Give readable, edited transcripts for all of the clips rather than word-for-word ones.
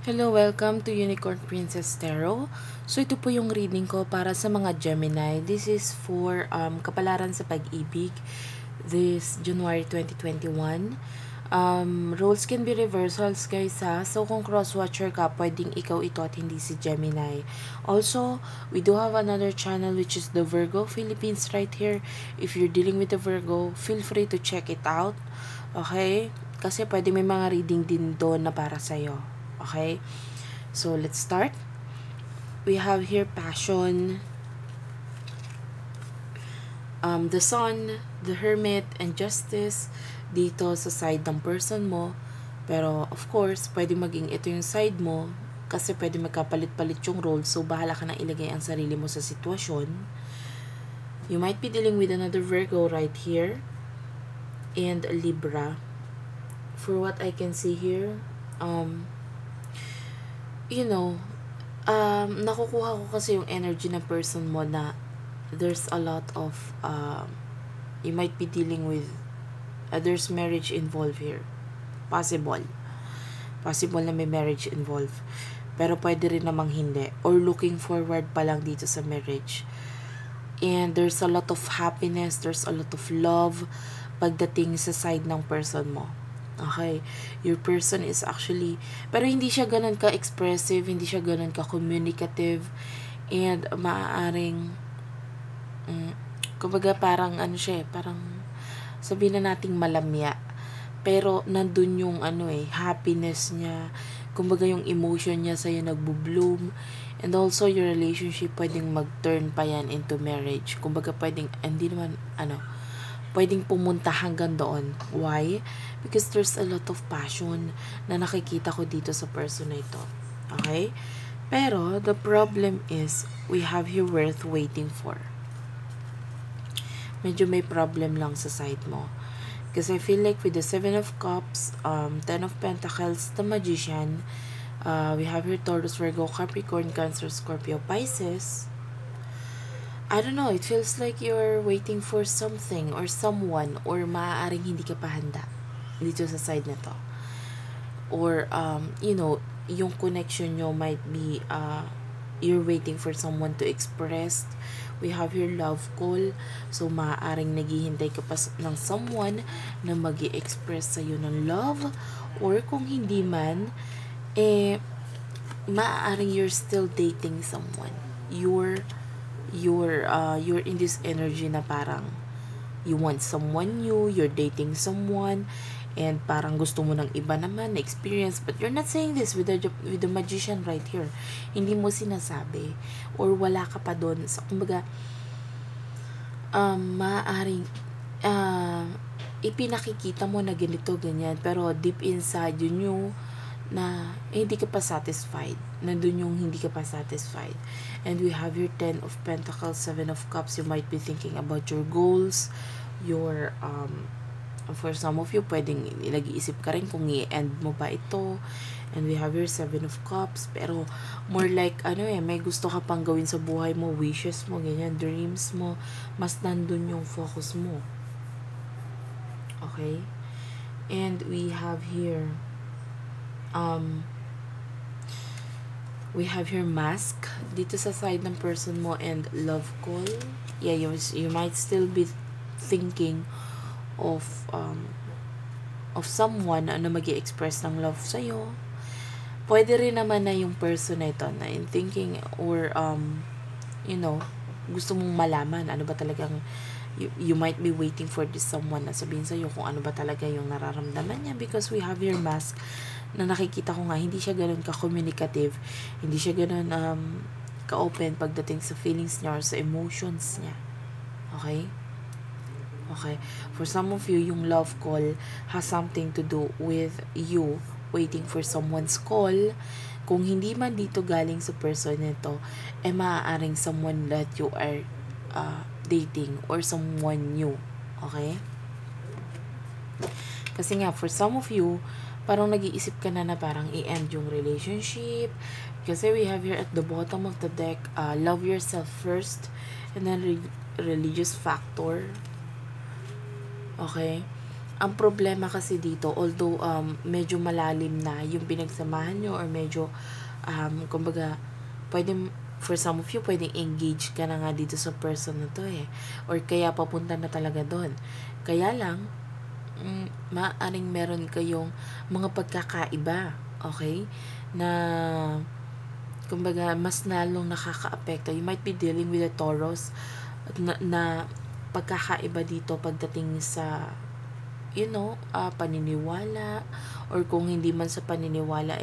Hello, welcome to Unicorn Princess Tarot. So ito po yung reading ko para sa mga Gemini. This is for kapalaran sa pag-ibig this January 2021. Roles can be reversals guys ha. So kung cross-watcher ka, pwedeng ikaw ito at hindi si Gemini. Also, we do have another channel which is the Virgo Philippines right here. If you're dealing with the Virgo, feel free to check it out. Okay? Kasi pwede may mga reading din doon na para sa'yo. Okay? So, let's start. We have here passion, the sun, the hermit, and justice dito sa side ng person mo. Pero, of course, pwede maging ito yung side mo kasi pwede magkapalit-palit yung role. So, bahala ka na ilagay ang sarili mo sa sitwasyon. You might be dealing with another Virgo right here and a Libra. For what I can see here, nakukuha ko kasi yung energy ng person mo na there's a lot of, you might be dealing with, there's marriage involved here. Possible na may marriage involved. Pero pwede rin namang hindi. Or looking forward pa lang dito sa marriage. And there's a lot of happiness, there's a lot of love pagdating sa side ng person mo. Okay, your person is actually, pero hindi siya ganun ka-expressive, hindi siya ganun ka-communicative, and maaaring, kumbaga parang parang sabihin na nating malamya, pero nandun yung happiness niya, kumbaga yung emotion niya sa'yo nagbo-bloom, and also your relationship pwedeng mag-turn pa yan into marriage, kumbaga pwedeng, hindi naman, pwedeng pumunta hanggang doon. Why? Because there's a lot of passion na nakikita ko dito sa person na ito. Okay? Pero, the problem is, we have here worth waiting for. Medyo may problem lang sa side mo. Kasi I feel like with the 7 of Cups, 10 of Pentacles, the Magician, we have here Taurus, Virgo, Capricorn, Cancer, Scorpio, Pisces. I don't know, it feels like you're waiting for something or someone, or maaaring hindi ka pa handa dito sa side na to. Or, yung connection nyo might be, you're waiting for someone to express. We have your love call. So, maaaring naghihintay ka pa ng someone na mag-i-express sa'yo ng love. Or kung hindi man, maaaring you're still dating someone. You're in this energy na parang you want someone new, you're dating someone, and parang gusto mo ng iba naman na experience, but you're not saying this with the Magician right here. Hindi mo sinasabi, or wala ka pa doon. So, kumbaga, maaaring ipinakikita mo na ganito, ganyan, pero deep inside, you knew na hindi ka pa satisfied. Nandun yung hindi ka pa satisfied. And we have your 10 of Pentacles, 7 of Cups. You might be thinking about your goals, your, for some of you, pwedeng nag-iisip ka rin kung i-end mo ba ito. And we have your 7 of Cups. Pero, more like, may gusto ka pang gawin sa buhay mo, wishes mo, ganyan, dreams mo. Mas nandun yung focus mo. Okay? And we have here, we have your mask dito sa side ng person mo, and love call. Yeah, you might still be thinking of someone na magi-express ng love sa'yo. Pwede rin naman na yung person na ito na in thinking, or gusto mong malaman ano ba talagang, you might be waiting for this someone na sabihin sa'yo kung ano ba talaga yung nararamdaman niya, because we have your mask na nakikita ko nga, hindi siya ganun ka-communicative, hindi siya ganun ka-open pagdating sa feelings niya or sa emotions niya. Okay? Okay. For some of you, yung love call has something to do with you waiting for someone's call. Kung hindi man dito galing sa person nito, maaaring someone that you are dating or someone new. Okay? Kasi nga, for some of you, parang nag-iisip ka na parang i-end yung relationship. Kasi we have here at the bottom of the deck, love yourself first, and then religious factor. Okay? Ang problema kasi dito, although medyo malalim na yung pinagsamahan nyo, or medyo kumbaga pwede, for some of you pwedeng engage ka na nga dito sa person na to or kaya papunta na talaga doon. Kaya lang maaaring meron kayong mga pagkakaiba, okay, na kumbaga mas lalong nakakaapekto. You might be dealing with a Taurus na pagkakaiba dito pagdating sa paniniwala, or kung hindi man sa paniniwala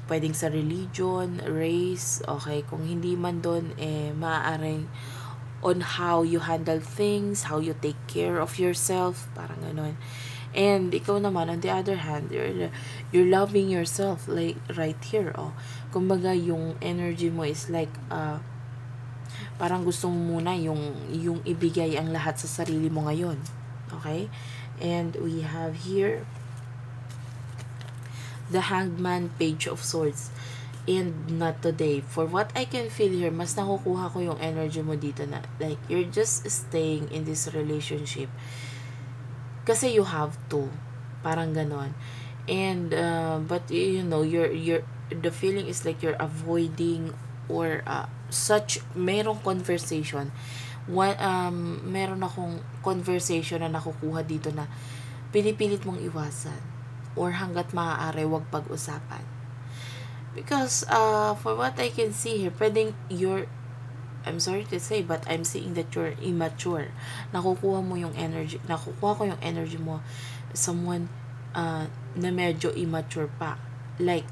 pwedeng sa religion, race, okay, kung hindi man doon maaaring on how you handle things, how you take care of yourself, parang ganon. And ikaw naman, on the other hand, you're loving yourself, like right here, kumbaga yung energy mo is like parang gusto mo muna yung ibigay ang lahat sa sarili mo ngayon. Okay? And we have here the Hanged Man, Page of Swords. And not today. For what I can feel here, mas nakukuha ko yung energy mo dito na like you're just staying in this relationship kasi you have to, parang ganon. And but you're the feeling is like you're avoiding, or merong conversation. Meron akong conversation na nakukuha dito na pinipilit mong iwasan, or hanggat maaari wag pag-usapan. Because for what I can see here, pwedeng I'm sorry to say, but I'm seeing that you're immature. Nakukuha ko yung energy mo, someone na medyo immature pa. Like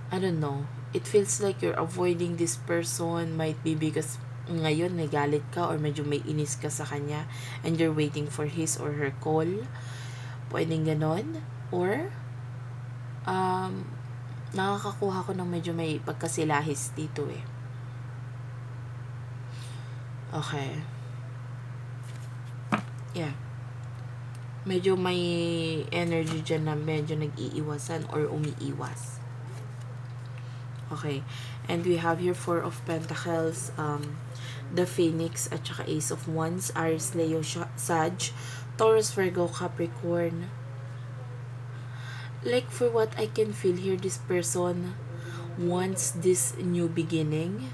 I don't know, it feels like you're avoiding this person. Might be because ngayon nagalit ka, or medyo may inis ka sa kanya and you're waiting for his or her call. Pwedeng ganon. Or nakakakuha ko ng medyo may pagkasilahis dito Okay. Yeah. Medyo may energy dyan na medyo nag-iiwasan or umiiwas. Okay. And we have here 4 of Pentacles, the Phoenix, at saka Ace of Wands, Aries, Leo, Sag, Taurus, Virgo, Capricorn. Like for what I can feel here, this person wants this new beginning.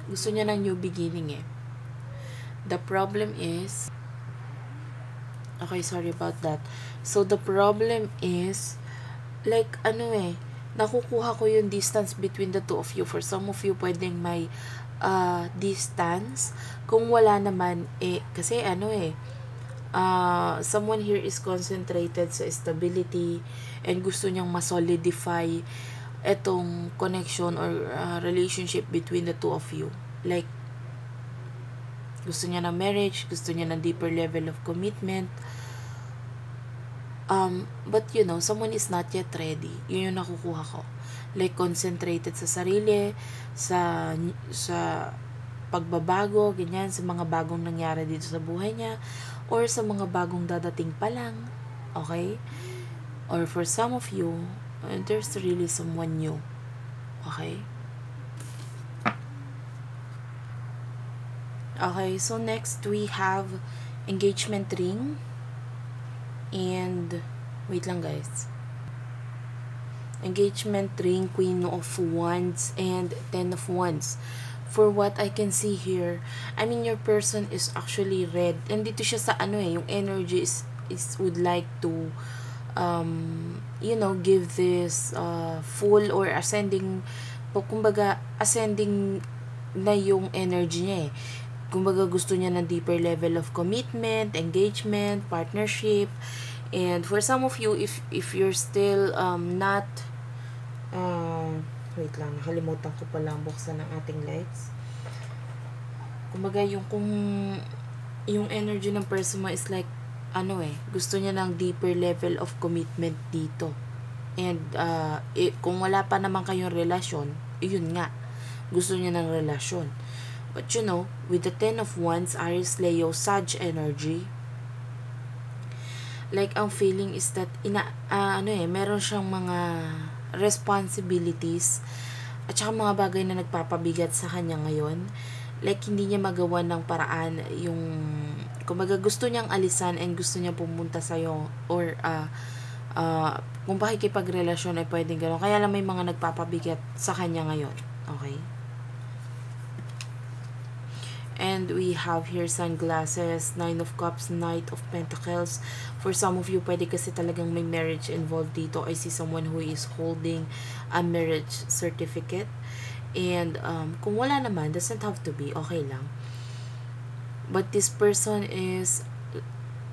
Gusto niya ng new beginning The problem is, okay, sorry about that. So the problem is, like nakukuha ko yung distance between the two of you. For some of you, pwedeng may distance. Kung wala naman, kasi someone here is concentrated sa stability and gusto niyang ma-solidify etong connection or relationship between the two of you. Like, gusto niya ng marriage, gusto niya ng deeper level of commitment. But someone is not yet ready. Yun yung nakukuha ko. Like, concentrated sa sarili, sa pagbabago, ganyan, sa mga bagong nangyari dito sa buhay niya, or sa mga bagong dadating pa lang. Okay? Or for some of you, there's really someone new. Okay? Okay, so next we have engagement ring. And wait lang guys. Engagement ring, Queen of Wands, and 10 of Wands. For what I can see here, I mean your person is actually red. And dito siya sa yung energy is would like to give this full or ascending, kumbaga ascending na yung energy niya Kumbaga gusto niya ng deeper level of commitment, engagement, partnership. And for some of you, if you're still not wait lang, nakalimutan ko palang buksan ng ating lights. Kumbaga yung energy ng person mo is like gusto niya ng deeper level of commitment dito. And kung wala pa naman kayong relasyon, yun nga, gusto niya ng relasyon. But with the 10 of Wands, Aries, Leo, Sag energy, like ang feeling is that meron siyang mga responsibilities at saka mga bagay na nagpapabigat sa kanya ngayon. Like, hindi niya magawa ng paraan yung, kumbaga gusto niyang alisan and gusto niya pumunta sa'yo, or kung pakikipagrelasyon ay pwedeng gano'n. Kaya lang may mga nagpapabigat sa kanya ngayon. Okay? And we have here sunglasses, 9 of Cups, Knight of Pentacles. For some of you, pwede kasi talagang may marriage involved dito. I see someone who is holding a marriage certificate. And kung wala naman, doesn't have to be, okay lang. But this person is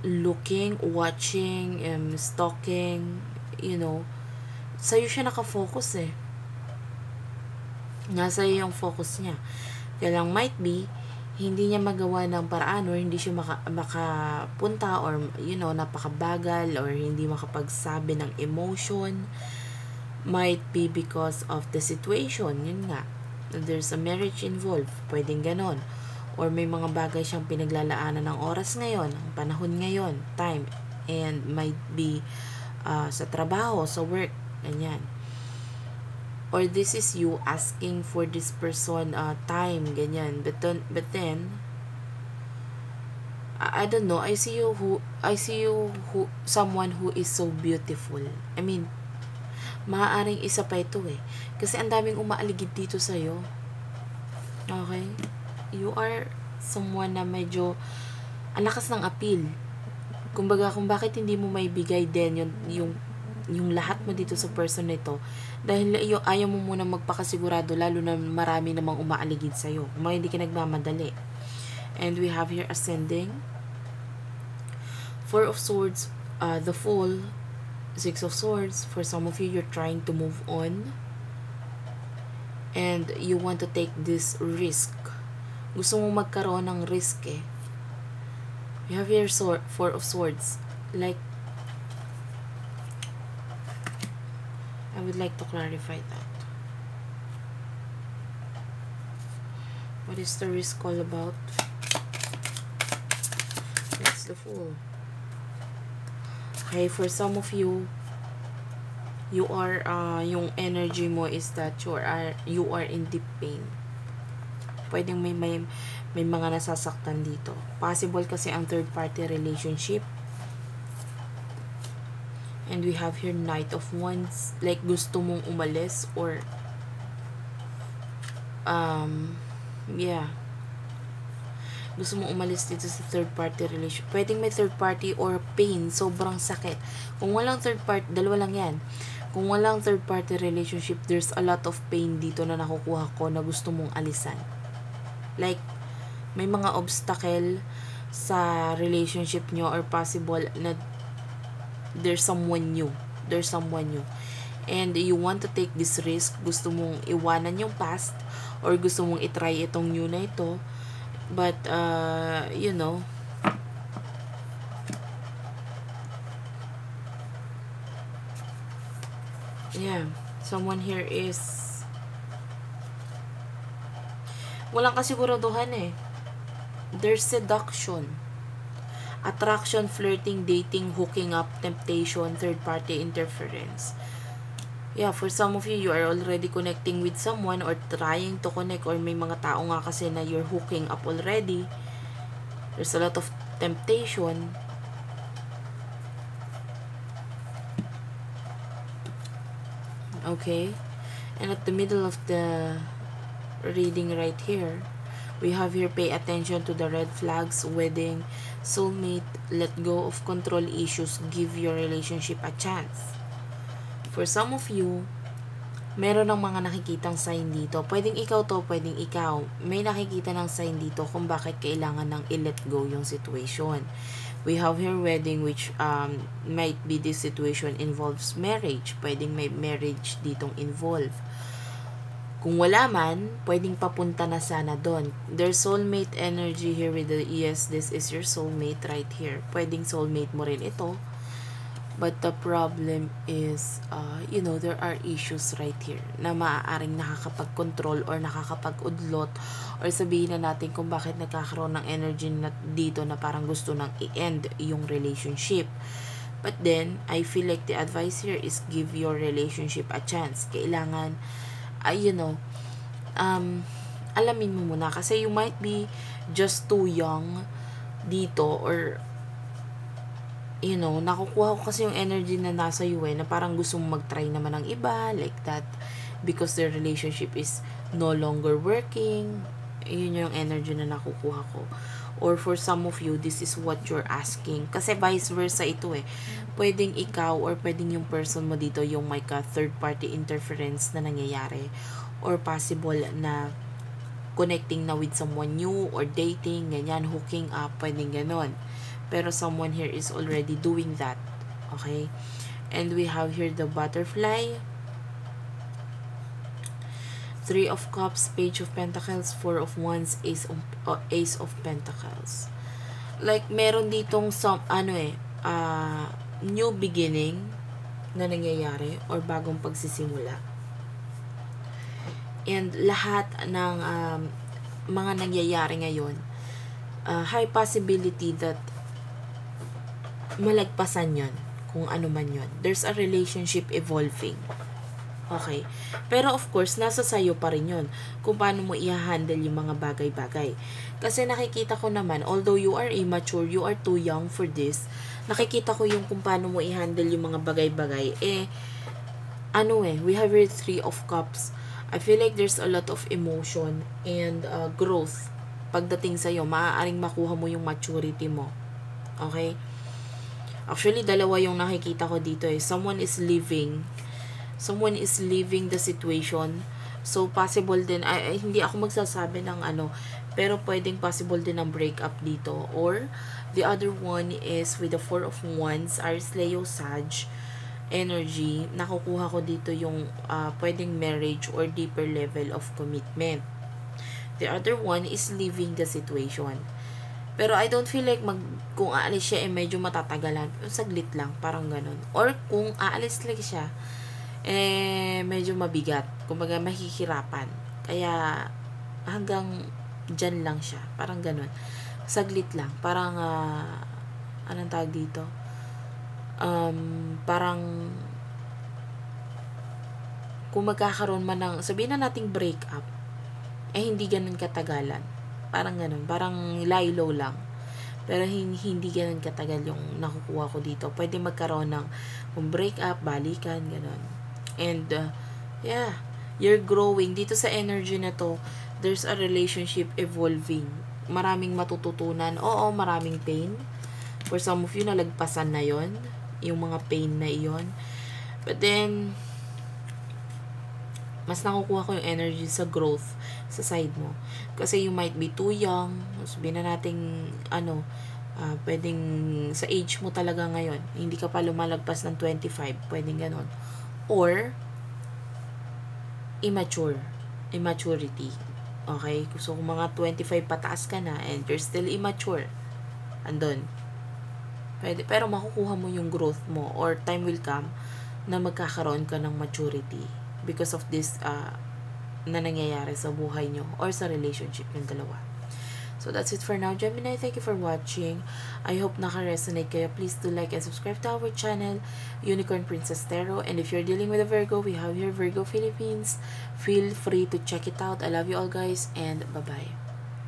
looking, watching, stalking, you know. Sa'yo siya nakafocus eh. Nasa iyo yung focus niya. Kaya lang might be, hindi niya magawa ng paraan, or hindi siya makapunta, or napakabagal, or hindi makapagsabi ng emotion. Might be because of the situation. Yun nga, there's a marriage involved, pwedeng ganon, or may mga bagay siyang pinaglalaanan ng oras ngayon, ang panahon ngayon, time, and might be sa trabaho, sa work, ganyan. Or this is you asking for this person time, ganyan. But then I don't know, I see you someone who is so beautiful. I mean, maaaring isa pa ito eh. Kasi ang daming umaaligid dito sa'yo. Okay? You are someone na medyo ang lakas ng appeal. Kumbaga, kung bakit hindi mo maibigay din yung lahat mo dito sa person nito, dahil ayaw mo muna magpakasigurado, lalo na marami namang umaaligid sa'yo, kung hindi ka nagmamadali. And we have here ascending, 4 of Swords, the Fool, 6 of Swords. For some of you, you're trying to move on, and you want to take this risk. Gusto mo magkaroon ng risk eh. You have here 4 of Swords. Like, I would like to clarify that. What is the risk all about? That's the Fool. Okay, for some of you, you are, yung energy mo is that you are in deep pain. Pwedeng may mga nasasaktan dito. Possible kasi ang third party relationship. And we have here Knight of Wands. Like, gusto mong umalis, or yeah, gusto mong umalis dito sa third party relation. Pwedeng may third party or pain, sobrang sakit. Kung walang third party, dalawa lang yan. Kung walang third party relationship, there's a lot of pain dito na nakukuha ko na gusto mong alisan. Like, may mga obstacle sa relationship nyo, or possible na there's someone new, and you want to take this risk. Gusto mong iwanan yung past, or gusto mong itry itong new na ito, but yeah, someone here is walang kasiguraduhan eh. There's seduction, attraction, flirting, dating, hooking up, temptation, third-party interference. Yeah, for some of you, you are already connecting with someone, or trying to connect, or may mga tao nga kasi na you're hooking up already. There's a lot of temptation. Okay? And at the middle of the reading right here, we have here, pay attention to the red flags, wedding, soulmate, let go of control issues, give your relationship a chance. For some of you, meron ng mga nakikitang sign dito. Pwedeng ikaw to, pwedeng ikaw. May nakikita ng sign dito kung bakit kailangan ng i-let go yung situation. We have here wedding, which might be this situation involves marriage. Pwedeng may marriage ditong involved. Kung wala man, pwedeng papunta na sana doon. There's soulmate energy here with the, yes, this is your soulmate right here. Pwedeng soulmate mo rin ito. But the problem is, there are issues right here na maaaring nakakapag-control or nakakapag-udlot, or sabihin na natin kung bakit nagkakaroon ng energy na dito na parang gusto nang i-end yung relationship. But then, I feel like the advice here is give your relationship a chance. Kailangan, alamin mo muna. Kasi you might be just too young dito, or nakukuha ko kasi yung energy na nasa iyo na parang gusto mong mag-try naman ng iba, like that, because their relationship is no longer working. Yun yung energy na nakukuha ko. Or for some of you, this is what you're asking. Kasi vice versa ito Pwedeng ikaw or pwedeng yung person mo dito yung may third party interference na nangyayari. Or possible na connecting na with someone new or dating, ganyan, hooking up, pwedeng ganon. Pero someone here is already doing that. Okay? And we have here the butterfly, Three of Cups, Page of Pentacles, Four of Wands, Ace of Pentacles. Like, meron ditong new beginning na nangyayari or bagong pagsisimula. And lahat ng mga nangyayari ngayon, high possibility that malagpasan yon, kung ano man yon. There's a relationship evolving. Okay. Pero of course, nasa sayo pa rin yun. Kung paano mo i-handle yung mga bagay-bagay. Kasi nakikita ko naman, although you are immature, you are too young for this, nakikita ko yung kung paano mo i-handle yung mga bagay-bagay. We have here Three of Cups. I feel like there's a lot of emotion and growth. Pagdating sa'yo, maaaring makuha mo yung maturity mo. Okay? Actually, dalawa yung nakikita ko dito Someone is leaving the situation. So, possible din, hindi ako magsasabi ng pero pwedeng possible din ng breakup dito. Or, the other one is with the Four of Wands, Aries, Leo, Sag energy. Nakukuha ko dito yung pwedeng marriage or deeper level of commitment. The other one is leaving the situation. Pero I don't feel like kung aalis siya, medyo matatagalan. Saglit lang, parang ganun. Or, kung aalis lang siya, medyo mabigat. Kumbaga, mahihirapan. Kaya, hanggang dyan lang siya. Parang ganun. Saglit lang. Parang, anong tawag dito? Parang, kung magkakaroon man ng, sabihin na nating breakup, hindi ganun katagalan. Parang ganun. Parang lie-low lang. Pero hindi ganun katagal yung nakukuha ko dito. Pwede magkaroon ng breakup, balikan, ganun. And, you're growing. Dito sa energy na to, there's a relationship evolving. Maraming matututunan. Oo, maraming pain. For some of you, nalagpasan na yon, yung mga pain na iyon. But then, mas nakukuha ko yung energy sa growth sa side mo. Kasi you might be too young. Sabihin na natin, pwedeng sa age mo talaga ngayon. Hindi ka pa lumalagpas ng 25. Pwedeng ganon. Or, immaturity. Okay? So, kung mga 25 pataas ka na and you're still immature, andun. Pwede, pero makukuha mo yung growth mo or time will come na magkakaroon ka ng maturity because of this na nangyayari sa buhay nyo or sa relationship ng dalawa. So, that's it for now, Gemini. Thank you for watching. I hope naka-resonate kayo. Please do like and subscribe to our channel, Unicorn Princess Tarot. And if you're dealing with a Virgo, we have here Virgo Philippines. Feel free to check it out. I love you all, guys, and bye-bye.